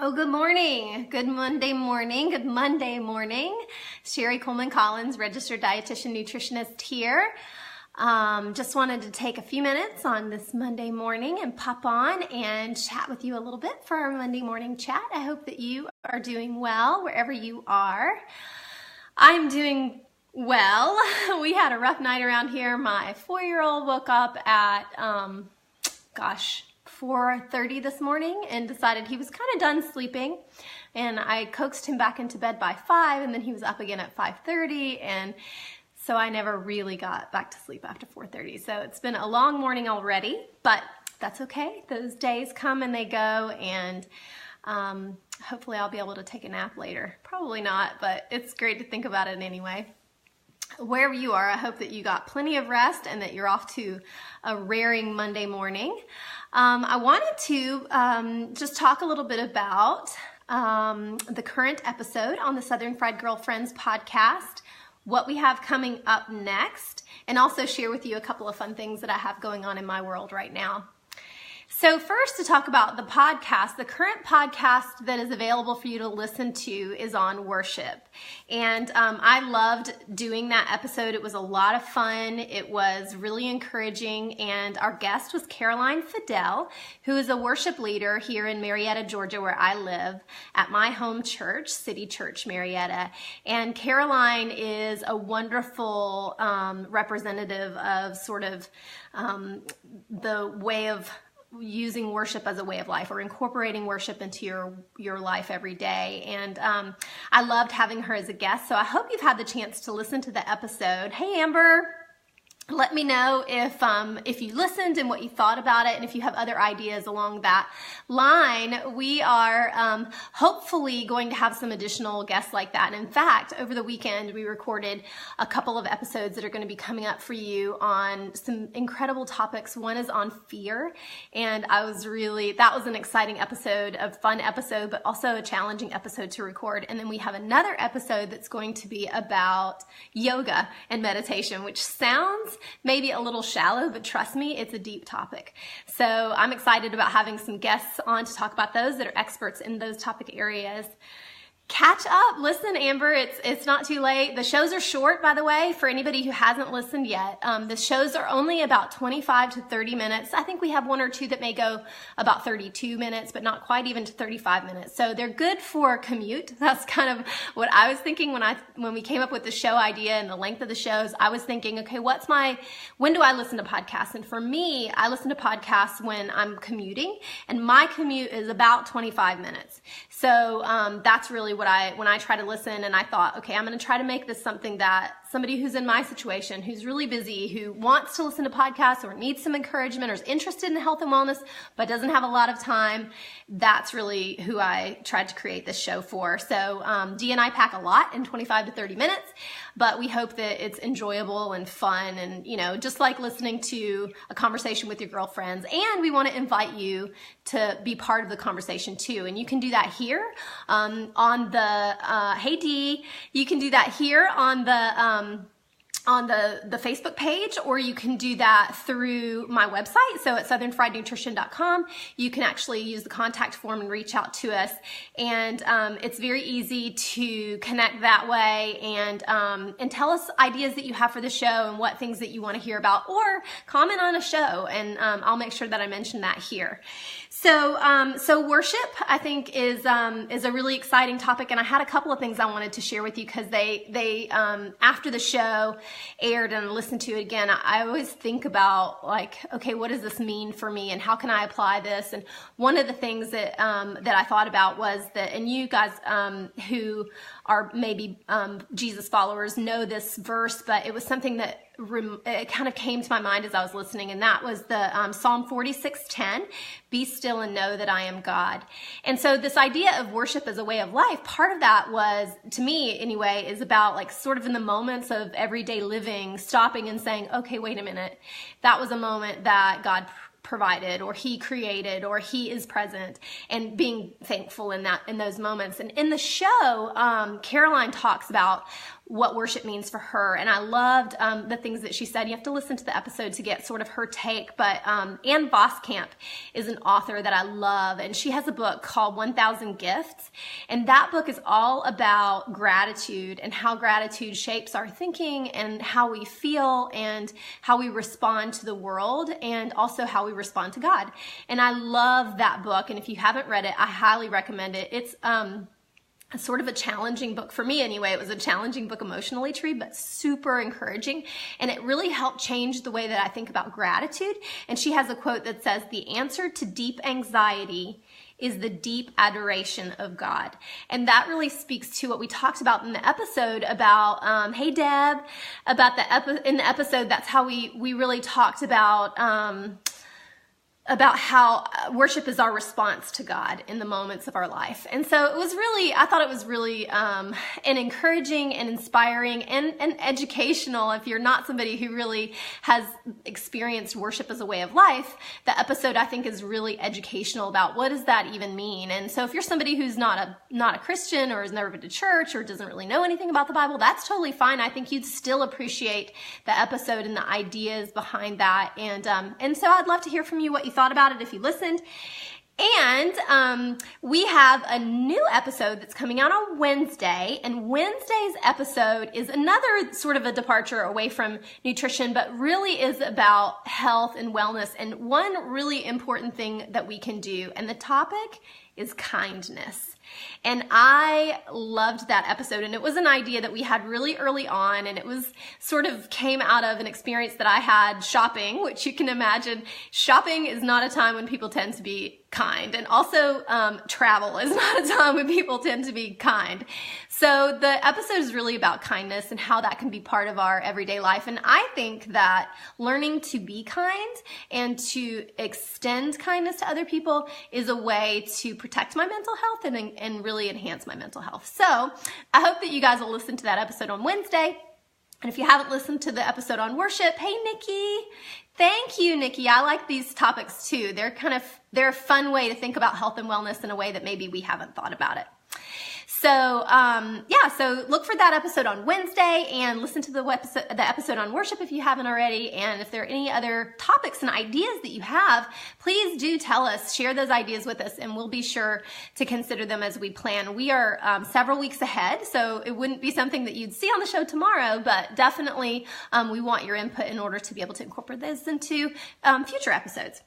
Oh, good morning. Good Monday morning. Good Monday morning. Sherry Coleman Collins, registered dietitian nutritionist here. Just wanted to take a few minutes on this Monday morning and pop on and chat with you a little bit for our Monday morning chat. I hope that you are doing well wherever you are. I'm doing well. We had a rough night around here. My 4-year-old woke up at, 4:30 this morning and decided he was kind of done sleeping, and I coaxed him back into bed by 5, and then he was up again at 5:30, and so I never really got back to sleep after 4:30. So it's been a long morning already, but that's okay. Those days come and they go, and hopefully I'll be able to take a nap later. Probably not, but it's great to think about it anyway. Wherever you are, I hope that you got plenty of rest and that you're off to a raring Monday morning. I wanted to just talk a little bit about the current episode on the Southern Fried Girlfriends podcast, what we have coming up next, and also share with you a couple of fun things that I have going on in my world right now. So first, to talk about the podcast, the current podcast that is available for you to listen to is on worship. And I loved doing that episode. It was a lot of fun. It was really encouraging. And our guest was Caroline Fidel, who is a worship leader here in Marietta, Georgia, where I live, at my home church, City Church Marietta. And Caroline is a wonderful representative of sort of the way of using worship as a way of life, or incorporating worship into your life every day. And I loved having her as a guest. So I hope you've had the chance to listen to the episode. Hey, Amber. Let me know if you listened and what you thought about it, and if you have other ideas along that line. We are hopefully going to have some additional guests like that. And in fact, over the weekend, we recorded a couple of episodes that are going to be coming up for you on some incredible topics. One is on fear, and that was an exciting episode, a fun episode, but also a challenging episode to record. And then we have another episode that's going to be about yoga and meditation, which sounds maybe a little shallow, but trust me, it's a deep topic. So I'm excited about having some guests on to talk about those that are experts in those topic areas. Catch up. Listen, Amber, it's not too late. The shows are short, by the way, for anybody who hasn't listened yet. The shows are only about 25 to 30 minutes. I think we have one or two that may go about 32 minutes, but not quite even to 35 minutes. So they're good for commute. That's kind of what I was thinking when we came up with the show idea and the length of the shows. I was thinking, okay, when do I listen to podcasts? And for me, I listen to podcasts when I'm commuting, and my commute is about 25 minutes. So that's really when I try to listen, and I thought, okay, I'm going to try to make this something that somebody who's in my situation, who's really busy, who wants to listen to podcasts or needs some encouragement or is interested in health and wellness but doesn't have a lot of time, that's really who I tried to create this show for. So Dee and I pack a lot in 25 to 30 minutes, but we hope that it's enjoyable and fun, and just like listening to a conversation with your girlfriends. And we want to invite you to be part of the conversation too, and you can do that here on the hey Dee, you can do that here on the Facebook page, or you can do that through my website. So at southernfriednutrition.com, you can actually use the contact form and reach out to us. And it's very easy to connect that way, and tell us ideas that you have for the show and what things that you want to hear about, or comment on a show, and I'll make sure that I mention that here. So worship, I think, is a really exciting topic, and I had a couple of things I wanted to share with you, because they after the show aired and listened to it again, I always think about, like, okay, what does this mean for me, and how can I apply this? And one of the things that I thought about was that, and you guys who are maybe Jesus followers know this verse, but it was something that it kind of came to my mind as I was listening, and that was the Psalm 46:10, "Be still and know that I am God." And so this idea of worship as a way of life, part of that was, to me anyway, is about, like, sort of in the moments of everyday living, stopping and saying, okay, wait a minute, that was a moment that God provided, or he created, or he is present, and being thankful in those moments. And in the show, Caroline talks about what worship means for her. And I loved the things that she said. You have to listen to the episode to get sort of her take. But Ann Voskamp is an author that I love, and she has a book called 1,000 Gifts. And that book is all about gratitude and how gratitude shapes our thinking and how we feel and how we respond to the world and also how we respond to God. And I love that book. And if you haven't read it, I highly recommend it. It's sort of a challenging book for me anyway. It was a challenging book emotionally to read, but super encouraging. And it really helped change the way that I think about gratitude. And she has a quote that says, "The answer to deep anxiety is the deep adoration of God." And that really speaks to what we talked about in the episode about, hey Deb, about in the episode, that's how we really talked about how worship is our response to God in the moments of our life. And so it was really, I thought it was really an encouraging and inspiring and educational. If you're not somebody who really has experienced worship as a way of life, the episode I think is really educational about what does that even mean. And so if you're somebody who's not a Christian or has never been to church or doesn't really know anything about the Bible, that's totally fine. I think you'd still appreciate the episode and the ideas behind that. And so I'd love to hear from you what you thought about it if you listened. And we have a new episode that's coming out on Wednesday, and Wednesday's episode is another sort of a departure away from nutrition, but really is about health and wellness and one really important thing that we can do. And the topic is kindness. And I loved that episode, and it was an idea that we had really early on, and it was sort of came out of an experience that I had shopping, which you can imagine, shopping is not a time when people tend to be kind, and also travel is not a time when people tend to be kind. So the episode is really about kindness and how that can be part of our everyday life. And I think that learning to be kind and to extend kindness to other people is a way to protect my mental health and really enhance my mental health. So I hope that you guys will listen to that episode on Wednesday. And if you haven't listened to the episode on worship, hey, Nikki. Thank you, Nikki. I like these topics too. They're a fun way to think about health and wellness in a way that maybe we haven't thought about it. So, so look for that episode on Wednesday and listen to the episode on worship if you haven't already. And if there are any other topics and ideas that you have, please do tell us, share those ideas with us, and we'll be sure to consider them as we plan. We are several weeks ahead, so it wouldn't be something that you'd see on the show tomorrow, but definitely we want your input in order to be able to incorporate this into future episodes.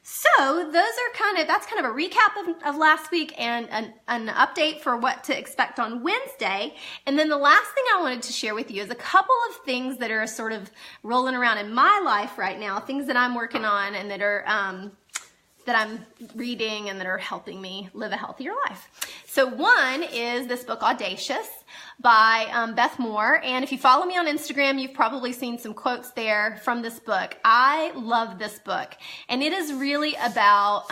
So that's kind of a recap of last week and an update for what to expect on Wednesday. And then the last thing I wanted to share with you is a couple of things that are sort of rolling around in my life right now, things that I'm working on and that I'm reading and that are helping me live a healthier life. So one is this book, Audacious, by Beth Moore. And if you follow me on Instagram, you've probably seen some quotes there from this book. I love this book. And it is really about,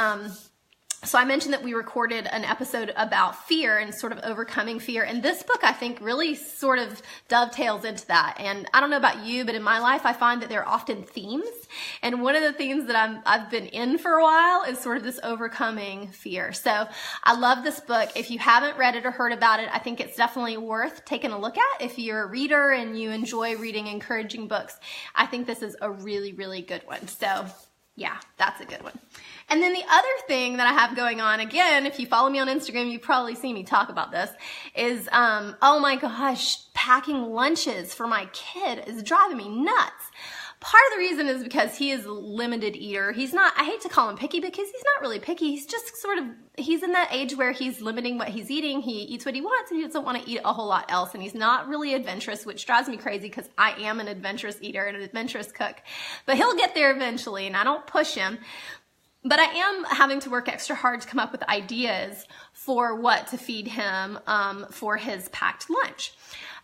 so I mentioned that we recorded an episode about fear and sort of overcoming fear. And this book, I think, really sort of dovetails into that. And I don't know about you, but in my life, I find that there are often themes. And one of the themes that I've been in for a while is sort of this overcoming fear. So I love this book. If you haven't read it or heard about it, I think it's definitely worth taking a look at. If you're a reader and you enjoy reading encouraging books, I think this is a really, really good one. So yeah, that's a good one. And then the other thing that I have going on, again, if you follow me on Instagram, you've probably seen me talk about this, is, oh my gosh, packing lunches for my kid is driving me nuts. Part of the reason is because he is a limited eater. He's not, I hate to call him picky because he's not really picky. He's just sort of, he's in that age where he's limiting what he's eating. He eats what he wants and he doesn't want to eat a whole lot else. And he's not really adventurous, which drives me crazy because I am an adventurous eater and an adventurous cook. But he'll get there eventually and I don't push him. But I am having to work extra hard to come up with ideas for what to feed him for his packed lunch.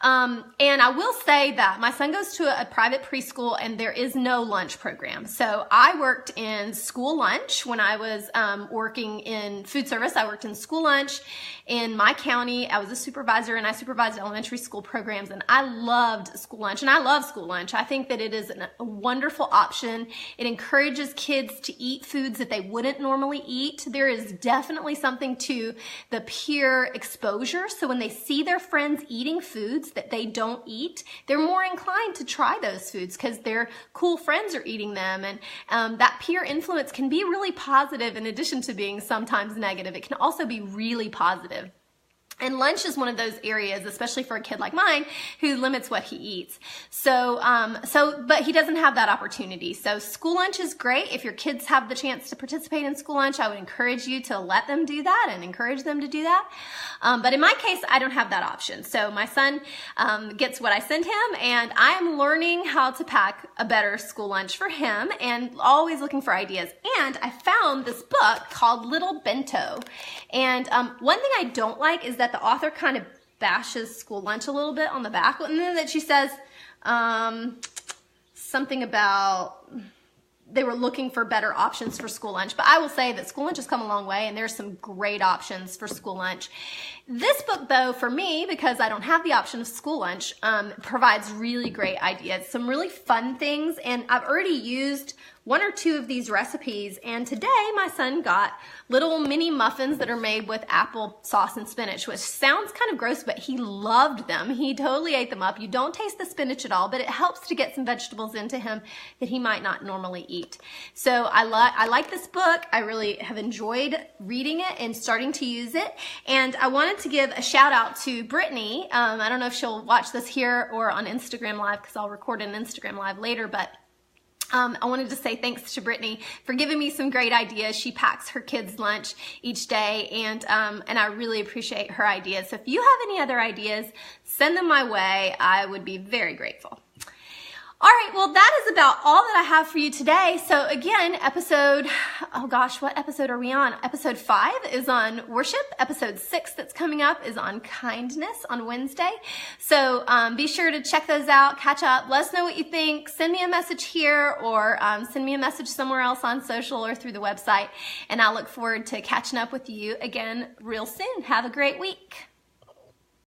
And I will say that my son goes to a private preschool and there is no lunch program. So I worked in school lunch when I was working in food service. I worked in school lunch in my county. I was a supervisor and I supervised elementary school programs, and I loved school lunch, and I love school lunch. I think that it is a wonderful option. It encourages kids to eat foods that they wouldn't normally eat. There is definitely something to the peer exposure. So when they see their friends eating foods foods that they don't eat, they're more inclined to try those foods because their cool friends are eating them. And that peer influence can be really positive in addition to being sometimes negative. It can also be really positive. And lunch is one of those areas, especially for a kid like mine, who limits what he eats. But he doesn't have that opportunity. So school lunch is great. If your kids have the chance to participate in school lunch, I would encourage you to let them do that and encourage them to do that. But in my case, I don't have that option. So my son gets what I send him, and I am learning how to pack a better school lunch for him and always looking for ideas. And I found this book called Little Bento. And one thing I don't like is that the author kind of bashes school lunch a little bit on the back, and then that she says something about they were looking for better options for school lunch. But I will say that school lunch has come a long way, and there's some great options for school lunch. This book, though, for me, because I don't have the option of school lunch, provides really great ideas, some really fun things, and I've already used 1 or 2 of these recipes, and today my son got little mini muffins that are made with apple sauce and spinach, which sounds kind of gross, but he loved them. He totally ate them up. You don't taste the spinach at all, but it helps to get some vegetables into him that he might not normally eat. So I like this book. I really have enjoyed reading it and starting to use it, and I wanted to give a shout out to Brittany. I don't know if she'll watch this here or on Instagram Live, because I'll record an Instagram Live later, but I wanted to say thanks to Brittany for giving me some great ideas. She packs her kids' lunch each day, and I really appreciate her ideas. So if you have any other ideas, send them my way. I would be very grateful. All right, well, that is about all that I have for you today. So again, what episode are we on? Episode 5 is on worship. Episode 6 that's coming up is on kindness on Wednesday. So be sure to check those out, catch up, let us know what you think. Send me a message here, or send me a message somewhere else on social or through the website. And I look forward to catching up with you again real soon. Have a great week.